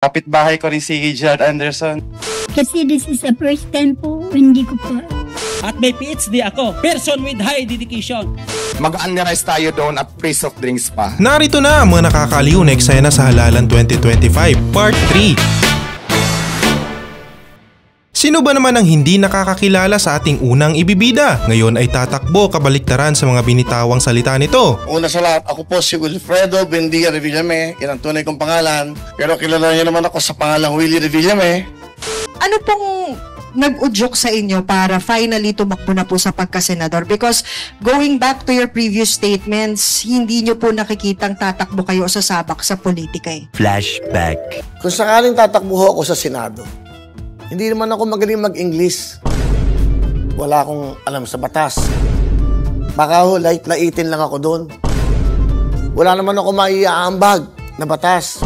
Kapitbahay ko rin si Gerald Anderson. Kasi this is the first time po, hindi ko pa. At may PhD ako, person with high dedication. Mag-unrice tayo doon at free soft drinks pa. Narito na ang mga nakakaliw na eksena sa Halalan 2025 Part 3. Sino ba naman ang hindi nakakakilala sa ating unang ibibida? Ngayon ay tatakbo kabaliktaran sa mga binitawang salita nito. Una sa lahat, ako po si Wilfredo Bendia Revillame. Yan ang tunay kong pangalan. Pero kilala niyo naman ako sa pangalang Willie Revillame. Ano pong nag-udyok sa inyo para finally tumakbo na po sa pagkasenador? Because going back to your previous statements, hindi nyo po nakikitang tatakbo kayo sa sabak sa politika eh. Flashback. Kung sakaling tatakbo ho ako sa Senado, hindi naman ako magaling mag-English. Wala akong alam sa batas. Baka ho, laitin lang ako doon. Wala naman ako maiaambag na batas.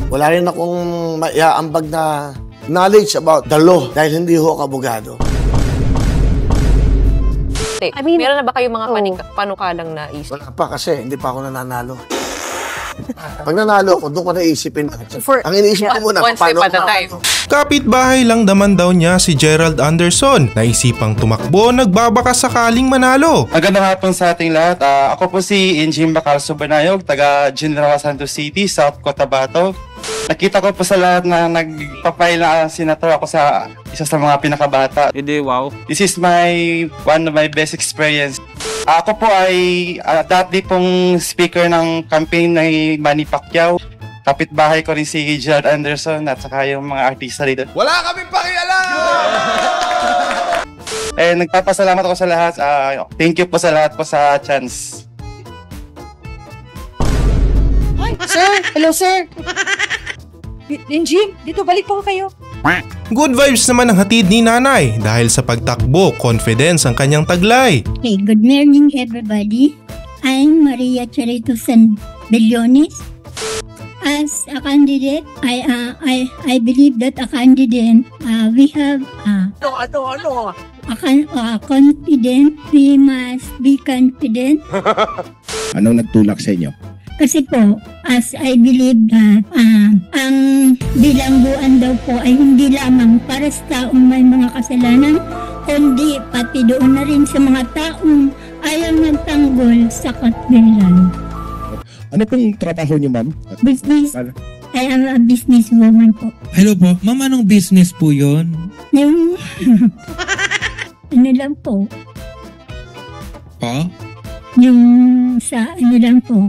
Wala rin akong maiaambag na knowledge about the law dahil hindi ho ako abogado. I mean, meron na ba kayong mga panukalang naisip? Wala pa kasi hindi pa ako nananalo. Pag nanalo ako, doon ko naisipin. Ang iniisip ko muna, one step at a time. Kapitbahay lang naman daw niya si Gerald Anderson. Naisipang tumakbo, nagbabaka sakaling manalo. Magandang hapon sa ating lahat. Ako po si Injim Bacal Subanayog, taga General Santos City, South Cotabato. Nakita ko po sa lahat na nagpapail na senator ako sa isa sa mga pinakabata. Hindi, wow. This is one of my best experience. Ako po ay dati pong speaker ng campaign ni Manny Pacquiao. Kapitbahay ko rin si Gerald Anderson at saka yung mga artista dito. Wala kaming pakialam! Nagpapasalamat ako sa lahat. Thank you po sa lahat po sa chance. Hi, sir! Hello, sir! Jim, dito balik po kayo. Good vibes naman ang hatid ni nanay dahil sa pagtakbo, confidence ang kanyang taglay. Okay, good morning everybody. I'm Maria Charito San Bellones. As a candidate, I believe that a candidate, we have confident, we must be confident. Anong nagtulak sa inyo? Kasi po, as I believe that ang bilangguan daw po ay hindi lamang para sa taong may mga kasalanan, kundi pati doon na rin sa mga taong ayaw magtanggol sa katwiran. Ano pong trabaho niyo, ma'am? Business. I am a businesswoman po. Hello po, ma'am, anong business po yun? Yung ano lang po, Pa? yung sa ano lang po,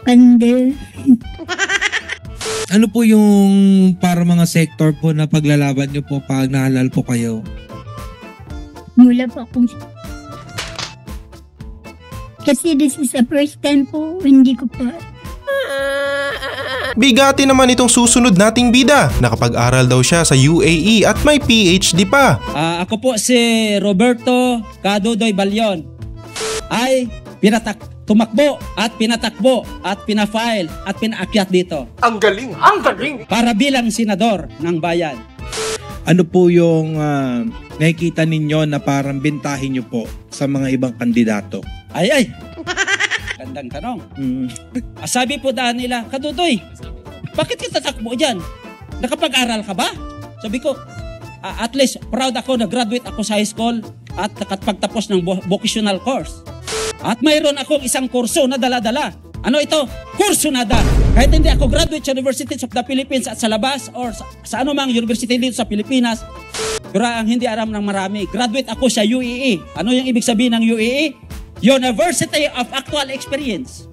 Kandel. Ano po yung para mga sector po na paglalaban nyo po pag nahalal po kayo? Mula po akong... Kasi this is the first time po, hindi ko pa... Bigati naman itong susunod nating bida. Nakapag-aral daw siya sa UAE at may PhD pa. Ako po si Roberto Cadudoy Balyon. Ay tumakbo at pinatakbo at pinafile at pinaakyat dito. Ang galing! Ang galing! Para bilang senador ng bayan. Ano po yung nakikita ninyo na parang bintahin nyo po sa mga ibang kandidato? Ay! Gandang tanong. Sabi po daan nila, Kadudoy, bakit ka tatakbo dyan? Nakapag-aral ka ba? Sabi ko, at least proud ako na graduate ako sa high school at nakapagtapos ng vocational course. At mayroon akong isang kurso na dala-dala. Ano ito? Kurso nada. Kahit hindi ako graduate sa University of the Philippines at sa labas or sa anumang university dito sa Pilipinas, pero ang hindi aram ng marami, graduate ako sa UAE. Ano yung ibig sabihin ng UAE? University of Actual Experience.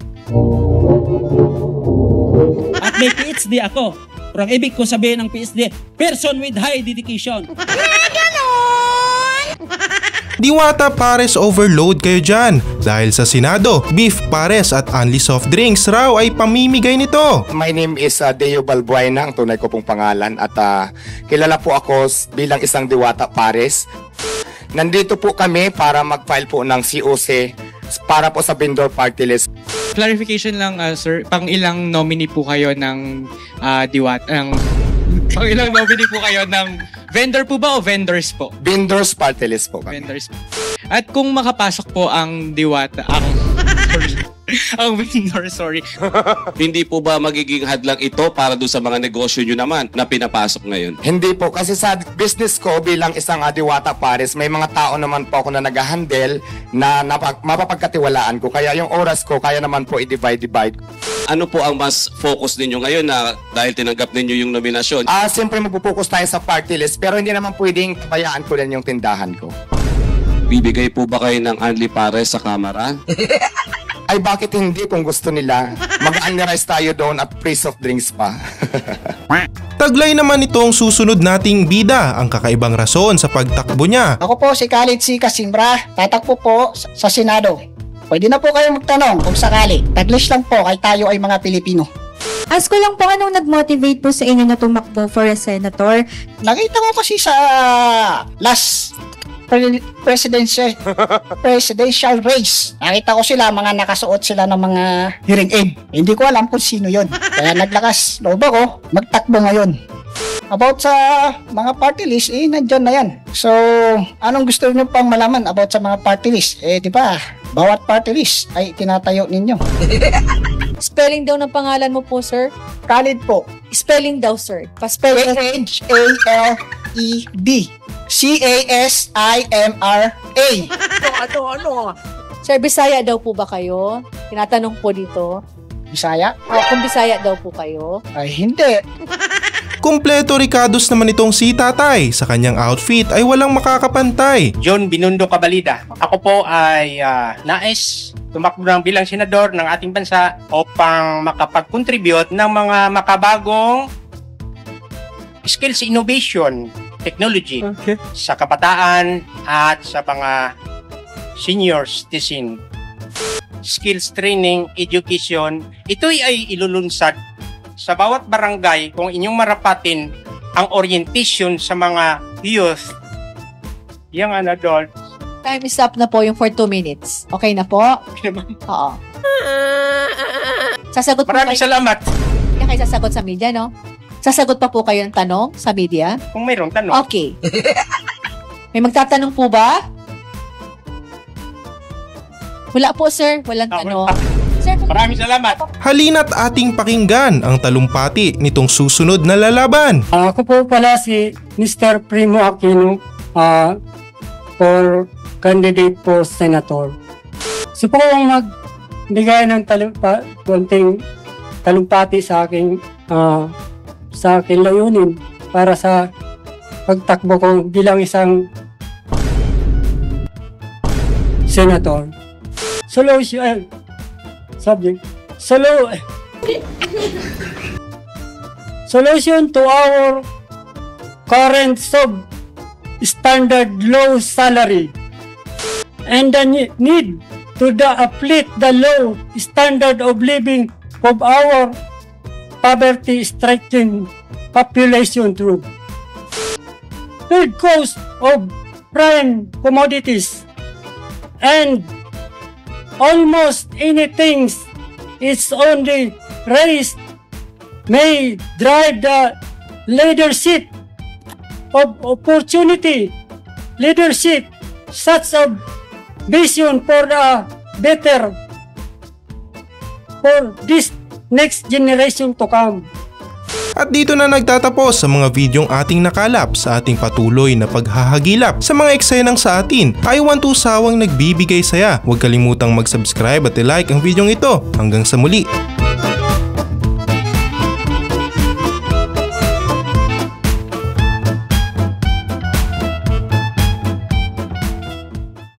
At may PhD ako. Pero ang ibig ko sabihin ng PhD, person with high dedication. Diwata pares overload kayo dyan. Dahil sa Senado, beef pares at only soft drinks raw ay pamimigay nito. My name is Deo Balbuena, ang tunay ko pong pangalan. At kilala po ako bilang isang Diwata Pares. Nandito po kami para mag-file po ng COC para po sa vendor party list. Clarification lang, sir. Pang ilang nominee po kayo ng Diwata? Pang ilang nominee po kayo ng vendor po ba o vendors po? Vendors party list po kami. Vendors po. At kung makapasok po ang Diwata, Ang vendor, sorry. Hindi po ba magiging hadlang ito para doon sa mga negosyo nyo naman na pinapasok ngayon? Hindi po, kasi sa business ko bilang isang Diwata Pares, may mga tao naman po ako na nag-handle na mapapagkatiwalaan ko. Kaya yung oras ko, kaya naman po i-divide. Ano po ang mas focus ninyo ngayon na dahil tinanggap ninyo yung nominasyon? Siyempre magpupokus tayo sa party list, pero hindi naman pwedeng pabayaan ko din yung tindahan ko. Bibigay po ba kayo ng Anli Pares sa kamera? Ay bakit hindi kung gusto nila? Mag-unrice tayo doon at free soft drinks pa. Taglay naman itong susunod nating bida ang kakaibang rason sa pagtakbo niya. Ako po si Khalid C. Casimbra, tatakbo po sa Senado. Pwede na po kayo magtanong kung sakali. Taglish lang po kay tayo ay mga Pilipino. Ask ko lang po, anong nag-motivate po sa inyo na tumakbo for a senator? Nakita ko kasi sa last presidential race. Nakita ko sila, mga nakasuot sila ng mga hearing aid. Hindi ko alam kung sino yon. Kaya naglakas loob ako, magtakbo ngayon. About sa mga party list, nandyan na yan. So, anong gusto niyo pang malaman about sa mga party list? Di ba, bawat party list ay tinatayo ninyo. Spelling daw ng pangalan mo po, sir? Khalid po. Spelling daw, sir. Pa-spell. Khaled. Casimra. Ano? Sir, Bisaya daw po ba kayo? Tinatanong po dito. Bisaya? Kung Bisaya daw po kayo. Ay, hindi. Kumpleto Ricados naman itong si Tatay. Sa kanyang outfit ay walang makakapantay. John Binondo Cabalida. Ako po ay nais tumakbo ng bilang senador ng ating bansa upang makapag-contribute ng mga makabagong skills innovation, technology sa kabataan at sa mga senior citizen. Skills training, education, ito ay ilulunsad sa bawat barangay kung inyong marapatin ang orientation sa mga youth, young and adults. Time is up na po yung for 2 minutes. Okay na po? Oo. Sasagot Maraming salamat. Hindi kayo sasagot sa media, no? Sasagot pa po kayo ng tanong sa media? Kung mayroong tanong. Okay. May magtatanong po ba? Wala po, sir. Walang tanong. Sir, maraming salamat. Halina't ating pakinggan ang talumpati nitong susunod na lalaban. Ako po pala si Mr. Primo Aquino for candidate for senator. So po magbigay ng konting talumpati sa aking layunin para sa pagtakbo ko bilang isang senator. Solution subject. Solution to our current substandard low salary and the need to uplift the low standard of living of our poverty-stricken population through third cost of prime commodities and almost anything it's only raised may drive the leadership of opportunity, leadership such a vision for a better for this next generation to come. At dito na nagtatapos sa mga videong ating nakalap sa ating patuloy na paghahagilap sa mga eksenang sa atin ay walang sawang nagbibigay saya. Huwag kalimutang mag-subscribe at i-like ang videong ito. Hanggang sa muli.